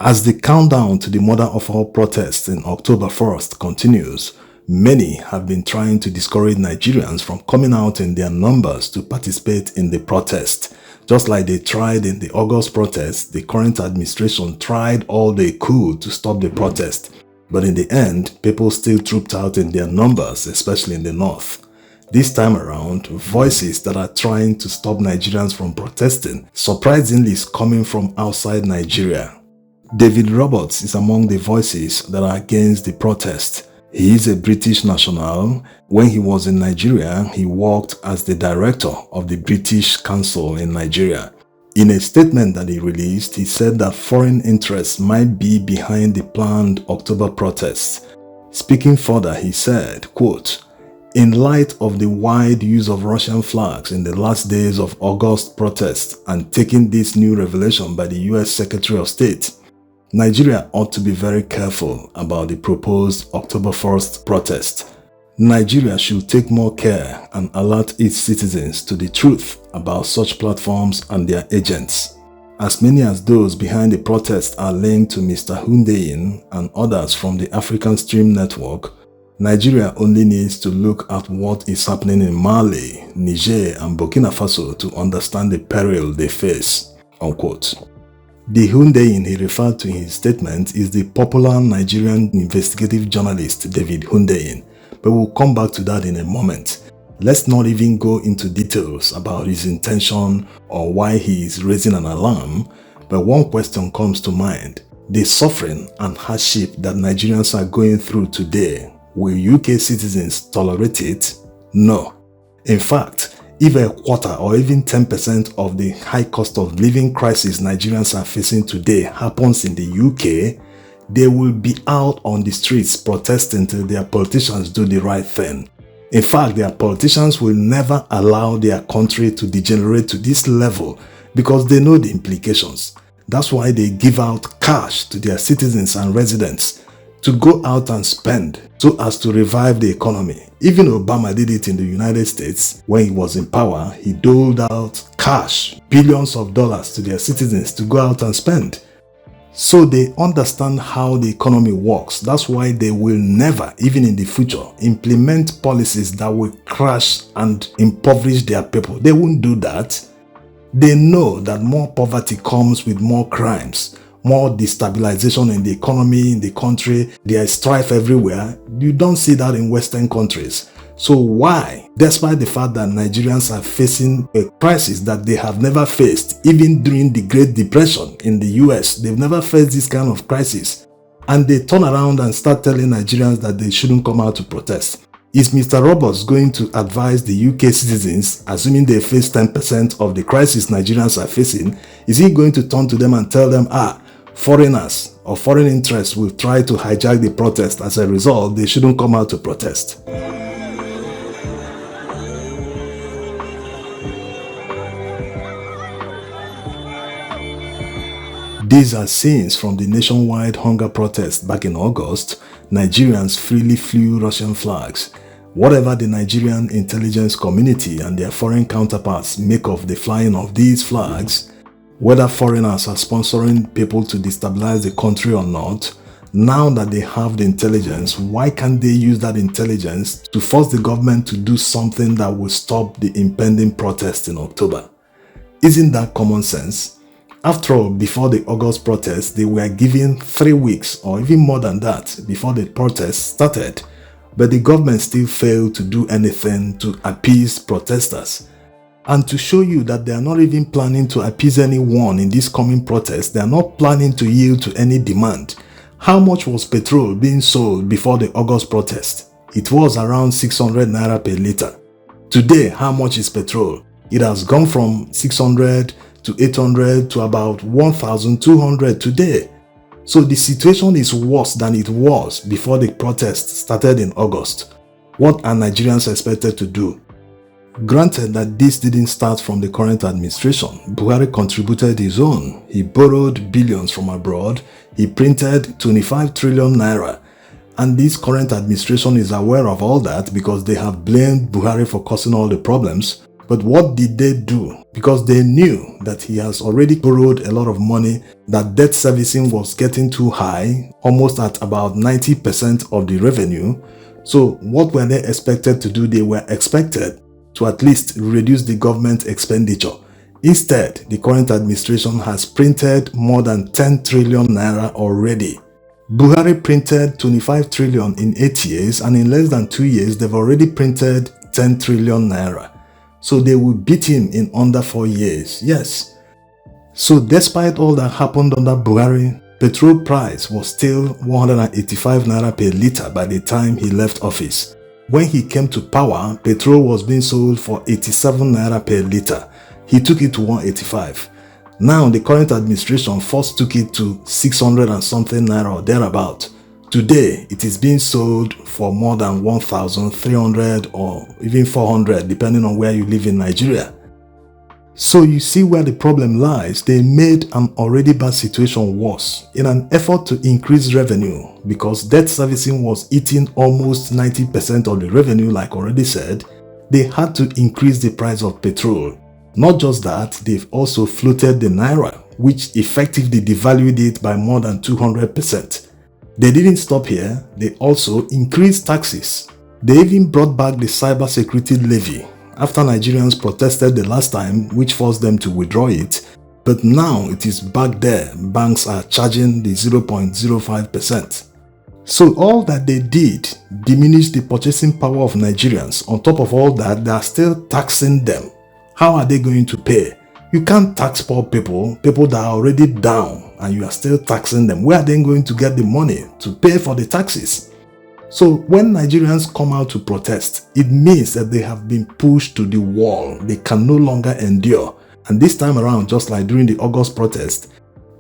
As the countdown to the mother of all protests in October 1st continues, many have been trying to discourage Nigerians from coming out in their numbers to participate in the protest. Just like they tried in the August protest, the current administration tried all they could to stop the protest. But in the end, people still trooped out in their numbers, especially in the north. This time around, voices that are trying to stop Nigerians from protesting surprisingly is coming from outside Nigeria. David Roberts is among the voices that are against the protest. He is a British national. When he was in Nigeria, he worked as the director of the British Council in Nigeria. In a statement that he released, he said that foreign interests might be behind the planned October protests. Speaking further, he said, quote, "In light of the wide use of Russian flags in the last days of August protests and taking this new revelation by the US Secretary of State, Nigeria ought to be very careful about the proposed October 1st protest. Nigeria should take more care and alert its citizens to the truth about such platforms and their agents. As many as those behind the protest are linked to Mr. Hundeyin and others from the African Stream Network, Nigeria only needs to look at what is happening in Mali, Niger and Burkina Faso to understand the peril they face." Unquote. The Hundeyin he referred to in his statement is the popular Nigerian investigative journalist David Hundeyin, but we'll come back to that in a moment. Let's not even go into details about his intention or why he is raising an alarm, but one question comes to mind. The suffering and hardship that Nigerians are going through today, will UK citizens tolerate it? No. In fact, if a quarter or even 10% of the high cost of living crisis Nigerians are facing today happens in the UK, they will be out on the streets protesting till their politicians do the right thing. In fact, their politicians will never allow their country to degenerate to this level because they know the implications. That's why they give out cash to their citizens and residents to go out and spend so as to revive the economy. Even Obama did it in the United States. When he was in power, he doled out cash, billions of dollars to their citizens to go out and spend. So they understand how the economy works. That's why they will never, even in the future, implement policies that will crash and impoverish their people. They won't do that. They know that more poverty comes with more crimes, more destabilization in the economy, in the country. There is strife everywhere. You don't see that in Western countries. So why, despite the fact that Nigerians are facing a crisis that they have never faced, even during the Great Depression in the US, they've never faced this kind of crisis, and they turn around and start telling Nigerians that they shouldn't come out to protest? Is Mr. Roberts going to advise the UK citizens, assuming they face 10% of the crisis Nigerians are facing, is he going to turn to them and tell them, foreigners or foreign interests will try to hijack the protest, as a result, they shouldn't come out to protest? These are scenes from the nationwide hunger protest back in August. Nigerians freely flew Russian flags. Whatever the Nigerian intelligence community and their foreign counterparts make of the flying of these flags, whether foreigners are sponsoring people to destabilize the country or not, now that they have the intelligence, why can't they use that intelligence to force the government to do something that will stop the impending protest in October? Isn't that common sense? After all, before the August protest, they were given 3 weeks or even more than that before the protest started, but the government still failed to do anything to appease protesters. And to show you that they are not even planning to appease anyone in this coming protest, they are not planning to yield to any demand. How much was petrol being sold before the August protest? It was around 600 naira per liter. Today, how much is petrol? It has gone from 600 to 800 to about 1,200 today. So the situation is worse than it was before the protest started in August. What are Nigerians expected to do? Granted that this didn't start from the current administration, Buhari contributed his own. He borrowed billions from abroad. He printed 25 trillion naira. And this current administration is aware of all that because they have blamed Buhari for causing all the problems. But what did they do? Because they knew that he has already borrowed a lot of money, that debt servicing was getting too high, almost at about 90% of the revenue. So what were they expected to do? They were expected to at least reduce the government expenditure. Instead, the current administration has printed more than 10 trillion naira already. Buhari printed 25 trillion in 8 years, and in less than 2 years, they've already printed 10 trillion naira. So they will beat him in under 4 years. Yes. So despite all that happened under Buhari, petrol price was still 185 naira per litre by the time he left office. When he came to power, petrol was being sold for 87 naira per litre. He took it to 185. Now the current administration first took it to 600 and something naira or thereabout. Today, it is being sold for more than 1,300 or even 400, depending on where you live in Nigeria. So you see where the problem lies. They made an already bad situation worse in an effort to increase revenue, because debt servicing was eating almost 90% of the revenue, like already said. They had to increase the price of petrol. Not just that, they've also floated the naira, which effectively devalued it by more than 200%. They didn't stop here, they also increased taxes. They even brought back the cybersecurity levy after Nigerians protested the last time, which forced them to withdraw it. But now it is back there. Banks are charging the 0.05%. So all that they did diminished the purchasing power of Nigerians. On top of all that, they are still taxing them. How are they going to pay? You can't tax poor people that are already down, and you are still taxing them. Where are they going to get the money to pay for the taxes? So when Nigerians come out to protest, it means that they have been pushed to the wall. They can no longer endure. And this time around, just like during the August protest,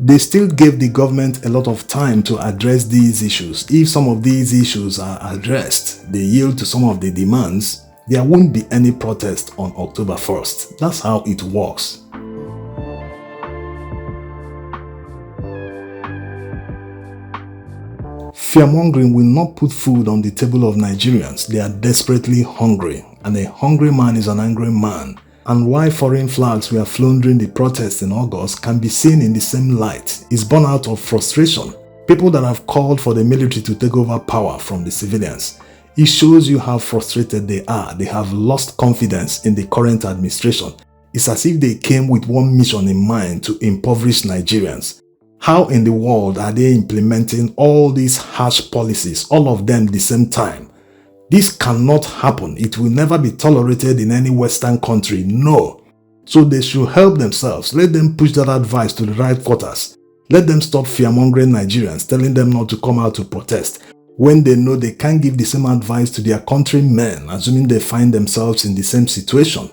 they still gave the government a lot of time to address these issues. If some of these issues are addressed, they yield to some of the demands, there won't be any protest on October 1st. That's how it works. Fearmongering will not put food on the table of Nigerians. They are desperately hungry, and a hungry man is an angry man. And why foreign flags were flown during the protests in August can be seen in the same light. It's born out of frustration. People that have called for the military to take over power from the civilians. It shows you how frustrated they are. They have lost confidence in the current administration. It's as if they came with one mission in mind: to impoverish Nigerians. How in the world are they implementing all these harsh policies, all of them at the same time? This cannot happen. It will never be tolerated in any Western country. No. So they should help themselves. Let them push that advice to the right quarters. Let them stop fearmongering Nigerians, telling them not to come out to protest, when they know they can't give the same advice to their countrymen, assuming they find themselves in the same situation.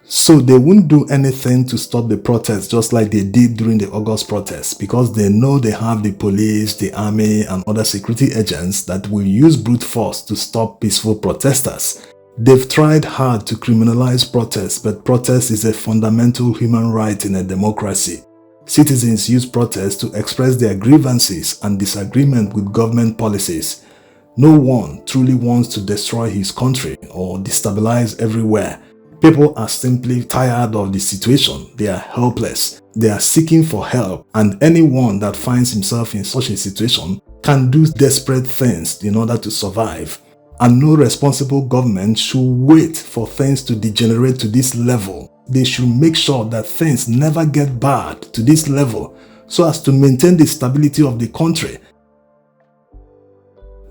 So they won't do anything to stop the protests, just like they did during the August protests, because they know they have the police, the army, and other security agents that will use brute force to stop peaceful protesters. They've tried hard to criminalize protest, but protest is a fundamental human right in a democracy. Citizens use protest to express their grievances and disagreement with government policies. No one truly wants to destroy his country or destabilize everywhere. People are simply tired of the situation. They are helpless. They are seeking for help, and anyone that finds himself in such a situation can do desperate things in order to survive. And no responsible government should wait for things to degenerate to this level. They should make sure that things never get bad to this level, so as to maintain the stability of the country.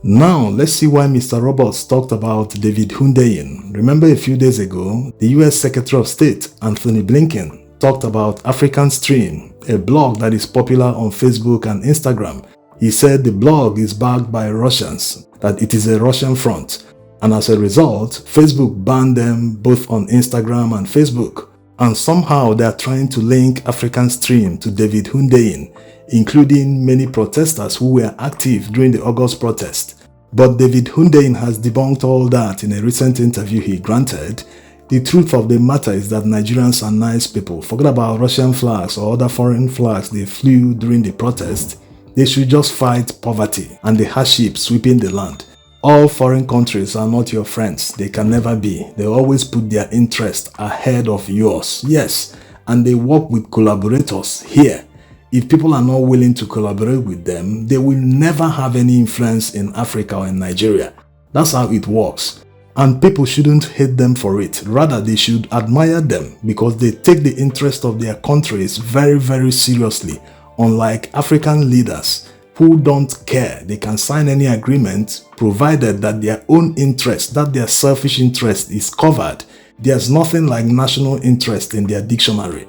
Now, let's see why Mr. Roberts talked about David Hundeyin. Remember a few days ago, the US Secretary of State, Anthony Blinken, talked about African Stream, a blog that is popular on Facebook and Instagram. He said the blog is backed by Russians, that it is a Russian front. And as a result, Facebook banned them both on Instagram and Facebook. And somehow they are trying to link African Stream to David Hundeyin, including many protesters who were active during the August protest. But David Hundeyin has debunked all that in a recent interview he granted. The truth of the matter is that Nigerians are nice people. Forget about Russian flags or other foreign flags they flew during the protest. They should just fight poverty and the hardship sweeping the land. All foreign countries are not your friends. They can never be. They always put their interest ahead of yours. Yes, and they work with collaborators here. If people are not willing to collaborate with them, they will never have any influence in Africa or in Nigeria. That's how it works. And people shouldn't hate them for it. Rather, they should admire them because they take the interest of their countries very, very seriously. Unlike African leaders who don't care, they can sign any agreement provided that their own interest, that their selfish interest is covered. There's nothing like national interest in their dictionary.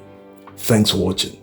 Thanks for watching.